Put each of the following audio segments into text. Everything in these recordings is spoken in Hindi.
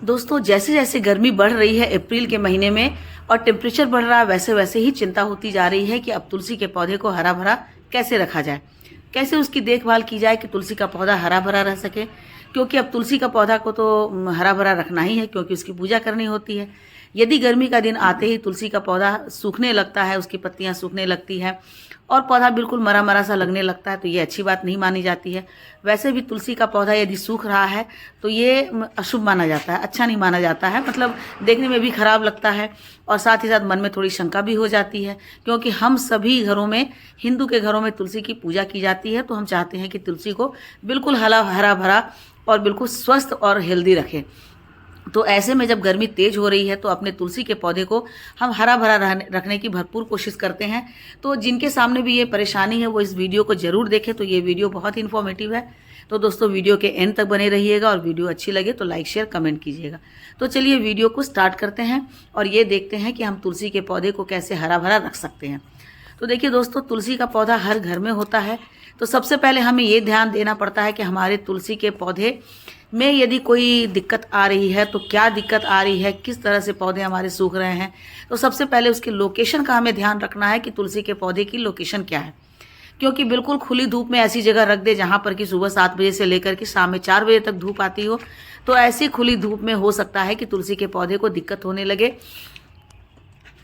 दोस्तों, जैसे जैसे गर्मी बढ़ रही है अप्रैल के महीने में और टेम्परेचर बढ़ रहा है, वैसे वैसे ही चिंता होती जा रही है कि अब तुलसी के पौधे को हरा भरा कैसे रखा जाए, कैसे उसकी देखभाल की जाए कि तुलसी का पौधा हरा भरा रह सके। क्योंकि अब तुलसी का पौधा को तो हरा भरा रखना ही है, क्योंकि उसकी पूजा करनी होती है। यदि गर्मी का दिन आते ही तुलसी का पौधा सूखने लगता है, उसकी पत्तियां सूखने लगती है और पौधा बिल्कुल मरा मरा सा लगने लगता है, तो ये अच्छी बात नहीं मानी जाती है। वैसे भी तुलसी का पौधा यदि सूख रहा है तो ये अशुभ माना जाता है, अच्छा नहीं माना जाता है, मतलब देखने में भी खराब लगता है और साथ ही साथ मन में थोड़ी शंका भी हो जाती है। क्योंकि हम सभी घरों में, हिंदू के घरों में तुलसी की पूजा की जाती है, तो हम चाहते हैं कि तुलसी को बिल्कुल हरा भरा और बिल्कुल स्वस्थ और हेल्दी रखें। तो ऐसे में जब गर्मी तेज हो रही है तो अपने तुलसी के पौधे को हम हरा भरा रखने की भरपूर कोशिश करते हैं। तो जिनके सामने भी ये परेशानी है वो इस वीडियो को जरूर देखें। तो ये वीडियो बहुत इन्फॉर्मेटिव है। तो दोस्तों, वीडियो के एंड तक बने रहिएगा और वीडियो अच्छी लगे तो लाइक शेयर कमेंट कीजिएगा। तो चलिए वीडियो को स्टार्ट करते हैं और ये देखते हैं कि हम तुलसी के पौधे को कैसे हरा भरा रख सकते हैं। तो देखिए दोस्तों, तुलसी का पौधा हर घर में होता है। तो सबसे पहले हमें ये ध्यान देना पड़ता है कि हमारे तुलसी के पौधे में यदि कोई दिक्कत आ रही है तो क्या दिक्कत आ रही है, किस तरह से पौधे हमारे सूख रहे हैं। तो सबसे पहले उसके लोकेशन का हमें ध्यान रखना है कि तुलसी के पौधे की लोकेशन क्या है। क्योंकि बिल्कुल खुली धूप में ऐसी जगह रख दे जहाँ पर कि सुबह 7 बजे से लेकर के शाम में 4 बजे तक धूप आती हो, तो ऐसी खुली धूप में हो सकता है कि तुलसी के पौधे को दिक्कत होने लगे।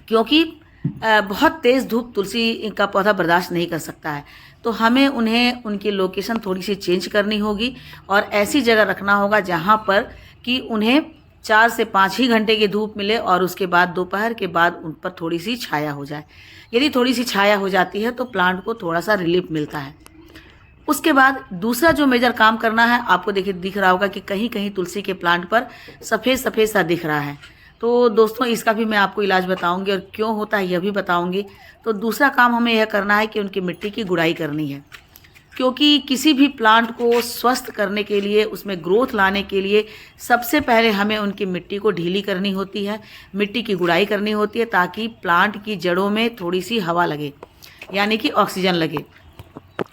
क्योंकि बहुत तेज़ धूप तुलसी का पौधा बर्दाश्त नहीं कर सकता है। तो हमें उन्हें उनकी लोकेशन थोड़ी सी चेंज करनी होगी और ऐसी जगह रखना होगा जहाँ पर कि उन्हें 4 से 5 ही घंटे की धूप मिले और उसके बाद दोपहर के बाद उन पर थोड़ी सी छाया हो जाए। यदि थोड़ी सी छाया हो जाती है तो प्लांट को थोड़ा सा रिलीफ मिलता है। उसके बाद दूसरा जो मेजर काम करना है, आपको देखिए दिख रहा होगा कि कहीं कहीं तुलसी के प्लांट पर सफ़ेद सफ़ेद सा दिख रहा है। तो दोस्तों, इसका भी मैं आपको इलाज बताऊंगी और क्यों होता है यह भी बताऊंगी। तो दूसरा काम हमें यह करना है कि उनकी मिट्टी की गुड़ाई करनी है। क्योंकि किसी भी प्लांट को स्वस्थ करने के लिए, उसमें ग्रोथ लाने के लिए सबसे पहले हमें उनकी मिट्टी को ढीली करनी होती है, मिट्टी की गुड़ाई करनी होती है, ताकि प्लांट की जड़ों में थोड़ी सी हवा लगे, यानी कि ऑक्सीजन लगे।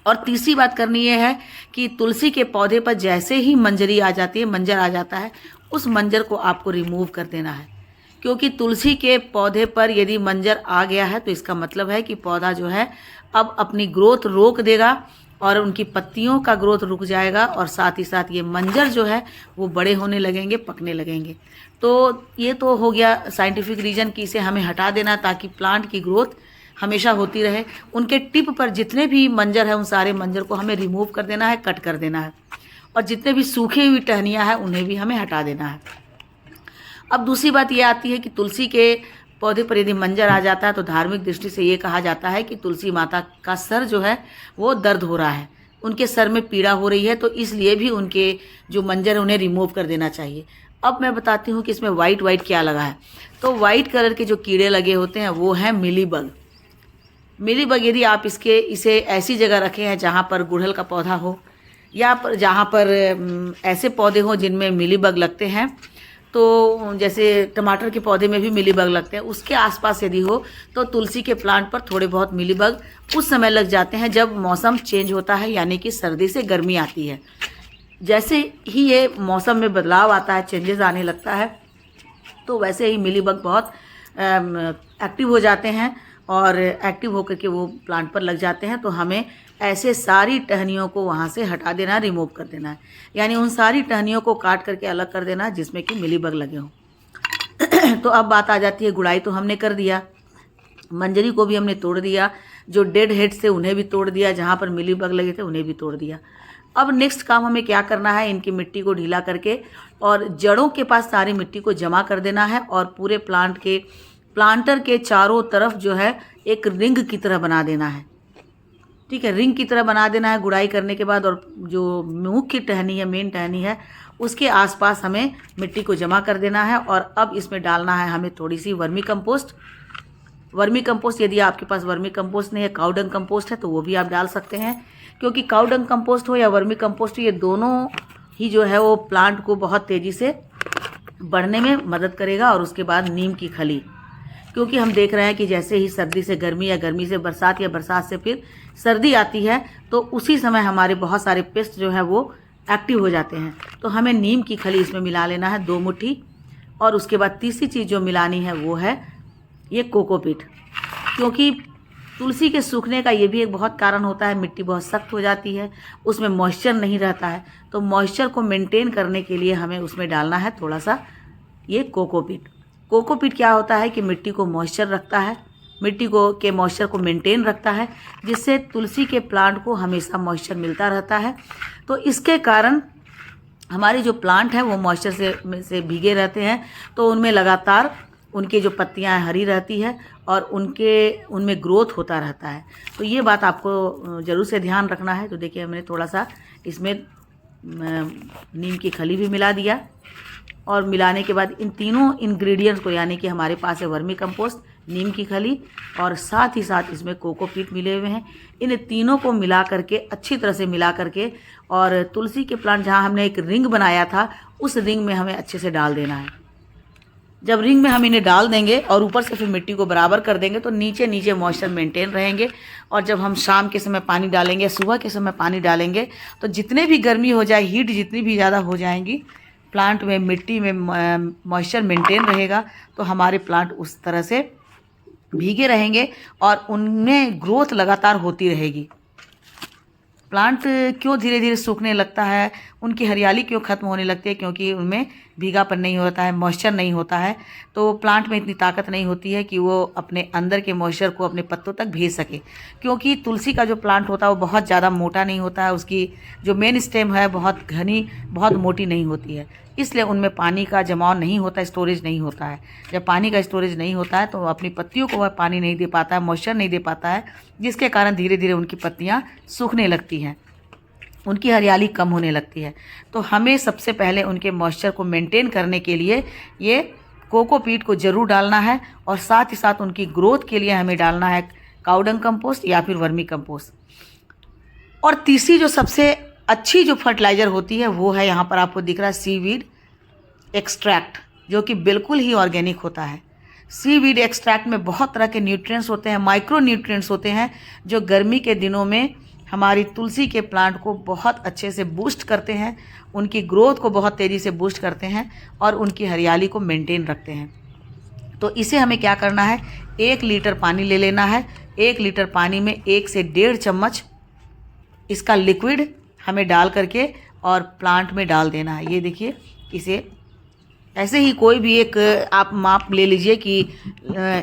और तीसरी बात करनी यह है कि तुलसी के पौधे पर जैसे ही मंजरी आ जाती है, मंजर आ जाता है, उस मंजर को आपको रिमूव कर देना है। क्योंकि तुलसी के पौधे पर यदि मंजर आ गया है तो इसका मतलब है कि पौधा जो है अब अपनी ग्रोथ रोक देगा और उनकी पत्तियों का ग्रोथ रुक जाएगा और साथ ही साथ ये मंजर जो है वो बड़े होने लगेंगे, पकने लगेंगे। तो ये तो हो गया साइंटिफिक रीजन कि इसे हमें हटा देना ताकि प्लांट की ग्रोथ हमेशा होती रहे। उनके टिप पर जितने भी मंजर है उन सारे मंजर को हमें रिमूव कर देना है, कट कर देना है और जितने भी सूखी हुई टहनियाँ हैं उन्हें भी हमें हटा देना है। अब दूसरी बात यह आती है कि तुलसी के पौधे पर यदि मंजर आ जाता है तो धार्मिक दृष्टि से ये कहा जाता है कि तुलसी माता का सर जो है वो दर्द हो रहा है, उनके सर में पीड़ा हो रही है, तो इसलिए भी उनके जो मंजर है उन्हें रिमूव कर देना चाहिए। अब मैं बताती हूँ कि इसमें वाइट क्या लगा है। तो वाइट कलर के जो कीड़े लगे होते हैं वो हैं मिलीबग। मिलीबग यदि आप इसे ऐसी जगह रखे हैं जहाँ पर गुड़हल का पौधा हो या जहाँ पर ऐसे पौधे हों जिनमें मिलीबग लगते हैं, तो जैसे टमाटर के पौधे में भी मिलीबग लगते हैं, उसके आसपास यदि हो तो तुलसी के प्लांट पर थोड़े बहुत मिलीबग उस समय लग जाते हैं जब मौसम चेंज होता है, यानी कि सर्दी से गर्मी आती है। जैसे ही ये मौसम में बदलाव आता है, चेंजेस आने लगता है, तो वैसे ही मिलीबग बहुत एक्टिव हो जाते हैं और एक्टिव होकर के वो प्लांट पर लग जाते हैं। तो हमें ऐसे सारी टहनियों को वहाँ से हटा देना, रिमूव कर देना है, यानी उन सारी टहनियों को काट करके अलग कर देना जिसमें कि मिलीबग लगे हों। तो अब बात आ जाती है, गुड़ाई तो हमने कर दिया, मंजरी को भी हमने तोड़ दिया, जो डेड हेड्स थे उन्हें भी तोड़ दिया, जहाँ पर मिलीबग लगे थे उन्हें भी तोड़ दिया। अब नेक्स्ट काम हमें क्या करना है, इनकी मिट्टी को ढीला करके और जड़ों के पास सारी मिट्टी को जमा कर देना है और पूरे प्लांटर के चारों तरफ जो है एक रिंग की तरह बना देना है। ठीक है, रिंग की तरह बना देना है गुड़ाई करने के बाद। और जो मुख्य टहनी है, मेन टहनी है, उसके आसपास हमें मिट्टी को जमा कर देना है। और अब इसमें डालना है हमें थोड़ी सी वर्मी कंपोस्ट। यदि आपके पास वर्मी कंपोस्ट नहीं है, काऊ डंग कंपोस्ट है, तो वो भी आप डाल सकते हैं। क्योंकि काऊ डंग कंपोस्ट हो या वर्मी कंपोस्ट हो, ये दोनों ही जो है वो प्लांट को बहुत तेज़ी से बढ़ने में मदद करेगा। और उसके बाद नीम की खली, क्योंकि हम देख रहे हैं कि जैसे ही सर्दी से गर्मी या गर्मी से बरसात या बरसात से फिर सर्दी आती है, तो उसी समय हमारे बहुत सारे पेस्ट जो है वो एक्टिव हो जाते हैं। तो हमें नीम की खली इसमें मिला लेना है, 2 मुट्ठी और उसके बाद तीसरी चीज़ जो मिलानी है वो है ये कोकोपीट, क्योंकि तुलसी के सूखने का ये भी एक बहुत कारण होता है, मिट्टी बहुत सख्त हो जाती है, उसमें मॉइस्चर नहीं रहता है। तो मॉइस्चर को मेंटेन करने के लिए हमें उसमें डालना है थोड़ा सा ये कोकोपीट। कोकोपीट क्या होता है कि मिट्टी को मॉइस्चर रखता है, मिट्टी को के मॉइस्चर को मेंटेन रखता है, जिससे तुलसी के प्लांट को हमेशा मॉइस्चर मिलता रहता है। तो इसके कारण हमारे जो प्लांट हैं वो मॉइस्चर से भीगे रहते हैं, तो उनमें लगातार उनकी जो पत्तियां हरी रहती है और उनमें ग्रोथ होता रहता है। तो ये बात आपको ज़रूर से ध्यान रखना है। तो देखिए हमने थोड़ा सा इसमें नीम की खली भी मिला दिया, और मिलाने के बाद इन तीनों इंग्रेडिएंट्स को, यानी कि हमारे पास है वर्मी कंपोस्ट, नीम की खली और साथ ही साथ इसमें कोकोपीट मिले हुए हैं, इन तीनों को मिला करके अच्छी तरह से मिला करके, और तुलसी के प्लांट जहाँ हमने एक रिंग बनाया था उस रिंग में हमें अच्छे से डाल देना है। जब रिंग में हम इन्हें डाल देंगे और ऊपर से फिर मिट्टी को बराबर कर देंगे तो नीचे नीचे मॉइस्चर मेंटेन रहेंगे। और जब हम शाम के समय पानी डालेंगे, सुबह के समय पानी डालेंगे, तो जितने भी गर्मी हो जाए, हीट जितनी भी ज़्यादा हो जाएंगी, प्लांट में मिट्टी में मॉइस्चर मेंटेन रहेगा, तो हमारे प्लांट उस तरह से भीगे रहेंगे और उनमें ग्रोथ लगातार होती रहेगी। प्लांट क्यों धीरे धीरे सूखने लगता है, उनकी हरियाली क्यों खत्म होने लगती है, क्योंकि उनमें भीगापन नहीं होता है, मॉइस्चर नहीं होता है। तो प्लांट में इतनी ताकत नहीं होती है कि वो अपने अंदर के मॉइस्चर को अपने पत्तों तक भेज सके, क्योंकि तुलसी का जो प्लांट होता है वो बहुत ज़्यादा मोटा नहीं होता है, उसकी जो मेन स्टेम है बहुत घनी, बहुत मोटी नहीं होती है, इसलिए उनमें पानी का जमाव नहीं होता, स्टोरेज नहीं होता है। जब पानी का स्टोरेज नहीं होता है तो अपनी पत्तियों को वह पानी नहीं दे पाता है, मॉइस्चर नहीं दे पाता है, जिसके कारण धीरे धीरे उनकी पत्तियाँ सूखने लगती हैं, उनकी हरियाली कम होने लगती है। तो हमें सबसे पहले उनके मॉइस्चर को मेंटेन करने के लिए ये कोकोपीट को ज़रूर डालना है, और साथ ही साथ उनकी ग्रोथ के लिए हमें डालना है काउडंग कंपोस्ट या फिर वर्मी कंपोस्ट। और तीसरी जो सबसे अच्छी जो फर्टिलाइज़र होती है वो है, यहाँ पर आपको दिख रहा है, सीवीड एक्सट्रैक्ट, जो कि बिल्कुल ही ऑर्गेनिक होता है। सीवीड एक्सट्रैक्ट में बहुत तरह के न्यूट्रिएंट्स होते हैं, माइक्रो न्यूट्रिएंट्स होते हैं, जो गर्मी के दिनों में हमारी तुलसी के प्लांट को बहुत अच्छे से बूस्ट करते हैं, उनकी ग्रोथ को बहुत तेज़ी से बूस्ट करते हैं और उनकी हरियाली को मेंटेन रखते हैं। तो इसे हमें क्या करना है, 1 लीटर पानी ले लेना है, 1 लीटर पानी में 1 से 1.5 चम्मच इसका लिक्विड हमें डाल करके और प्लांट में डाल देना है। ये देखिए, इसे ऐसे ही कोई भी एक आप माप ले लीजिए कि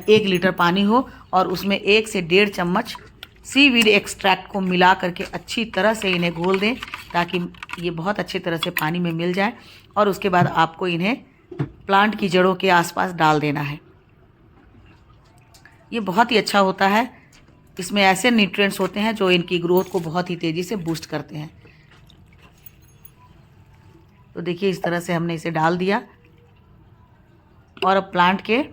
1 लीटर पानी हो और उसमें 1 से 1.5 चम्मच सीवीड एक्सट्रैक्ट को मिला करके अच्छी तरह से इन्हें घोल दें, ताकि ये बहुत अच्छी तरह से पानी में मिल जाए। और उसके बाद आपको इन्हें प्लांट की जड़ों के आसपास डाल देना है। ये बहुत ही अच्छा होता है, इसमें ऐसे न्यूट्रिएंट्स होते हैं जो इनकी ग्रोथ को बहुत ही तेज़ी से बूस्ट करते हैं। तो देखिए, इस तरह से हमने इसे डाल दिया, और अब प्लांट के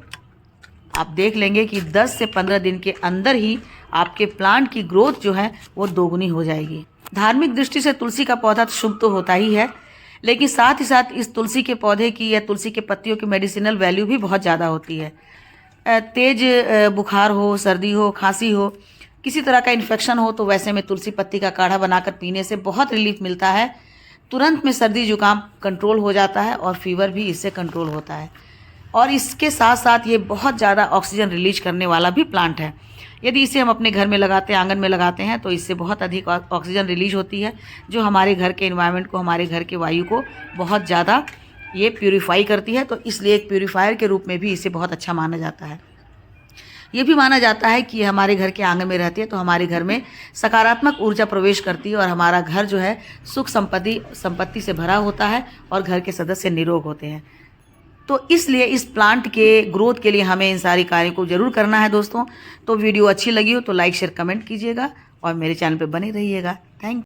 आप देख लेंगे कि 10 से 15 दिन के अंदर ही आपके प्लांट की ग्रोथ जो है वो दोगुनी हो जाएगी। धार्मिक दृष्टि से तुलसी का पौधा तो शुभ तो होता ही है, लेकिन साथ ही साथ इस तुलसी के पौधे की या तुलसी के पत्तियों की मेडिसिनल वैल्यू भी बहुत ज़्यादा होती है। तेज बुखार हो, सर्दी हो, खांसी हो, किसी तरह का इन्फेक्शन हो, तो वैसे में तुलसी पत्ती का काढ़ा बनाकर पीने से बहुत रिलीफ मिलता है। तुरंत में सर्दी जुकाम कंट्रोल हो जाता है और फीवर भी इससे कंट्रोल होता है। और इसके साथ साथ ये बहुत ज़्यादा ऑक्सीजन रिलीज करने वाला भी प्लांट है। यदि इसे हम अपने घर में लगाते हैं, आंगन में लगाते हैं, तो इससे बहुत अधिक ऑक्सीजन रिलीज होती है, जो हमारे घर के एनवायरनमेंट को, हमारे घर के वायु को बहुत ज़्यादा ये प्यूरिफाई करती है। तो इसलिए एक प्यूरिफायर के रूप में भी इसे बहुत अच्छा माना जाता है। ये भी माना जाता है कि हमारे घर के आंगन में रहती है तो हमारे घर में सकारात्मक ऊर्जा प्रवेश करती है और हमारा घर जो है सुख संपत्ति से भरा होता है और घर के सदस्य निरोग होते हैं। तो इसलिए इस प्लांट के ग्रोथ के लिए हमें इन सारी कार्यों को ज़रूर करना है दोस्तों। तो वीडियो अच्छी लगी हो तो लाइक शेयर कमेंट कीजिएगा और मेरे चैनल पर बने रहिएगा।